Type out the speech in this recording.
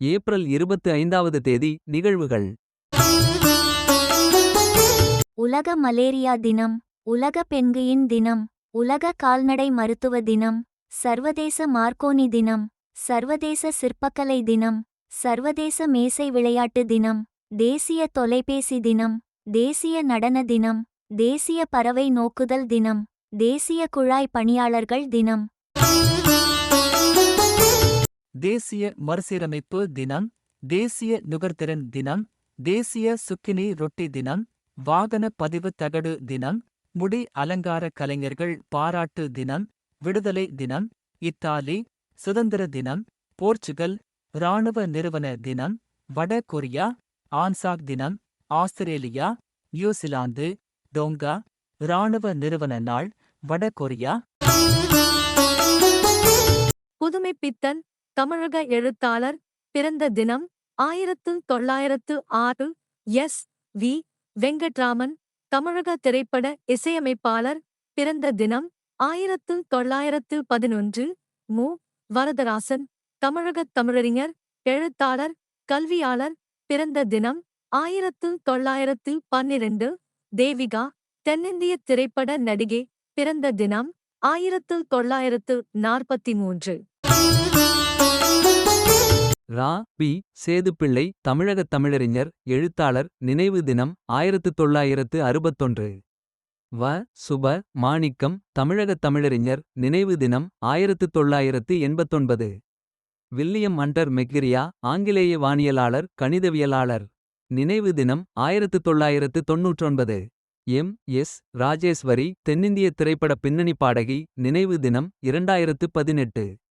April 25வது தேதி. நிகழ்வுகள். உலக மலேரியா தினம். உலக பெண்குயின் தினம். உலக கால்நடை மருத்துவ தினம். சர்வதேச மார்க்கோனி தினம். சர்வதேச சிற்பக்கலை தினம். சர்வதேச மேசை விளையாட்டு தினம். தேசிய தொலைபேசி தினம். தேசிய நடன தினம். தேசிய பறவை நோக்குதல் தினம். தேசிய குழாய் பணியாளர்கள் தினம். தேசிய மறுசீரமைப்பு தினம். தேசிய நுகர்திறன் தினம். தேசிய சுக்கினி ரொட்டி தினம். வாகன பதிவு தகடு தினம். முடி அலங்கார கலைஞர்கள் பாராட்டு தினம். விடுதலை தினம். இத்தாலி சுதந்திர தினம். போர்ச்சுகல் இராணுவ நிறுவன தினம். வட கொரியா ஆன்சாக் தினம். ஆஸ்திரேலியா நியூசிலாந்து டோங்கா இராணுவ நிறுவன நாள். வட கொரியா. புதுமைப்பித்தன் தமிழக எழுத்தாளர் பிறந்த தினம் 1906. எஸ். வி. வெங்கட்ராமன் தமிழக திரைப்பட இசையமைப்பாளர் பிறந்த தினம் 1911. மு. வரதராசன் தமிழகத் தமிழறிஞர் எழுத்தாளர் கல்வியாளர் பிறந்த தினம் 1912. தேவிகா தென்னிந்திய திரைப்பட நடிகை பிறந்த தினம் 1943. ரா. பி. சேதுப்பிள்ளை தமிழகத் தமிழறிஞர் எழுத்தாளர் நினைவு தினம் 1961. வ. சுப. மாணிக்கம் தமிழகத் தமிழறிஞர் நினைவு தினம் 1989. வில்லியம் அண்டர் மெக்கிரியா ஆங்கிலேய வானியலாளர் கணிதவியலாளர். நினைவு தினம் 1999. எம். எஸ். ராஜேஸ்வரி தென்னிந்திய திரைப்பட பின்னணி பாடகி நினைவு தினம் 2018.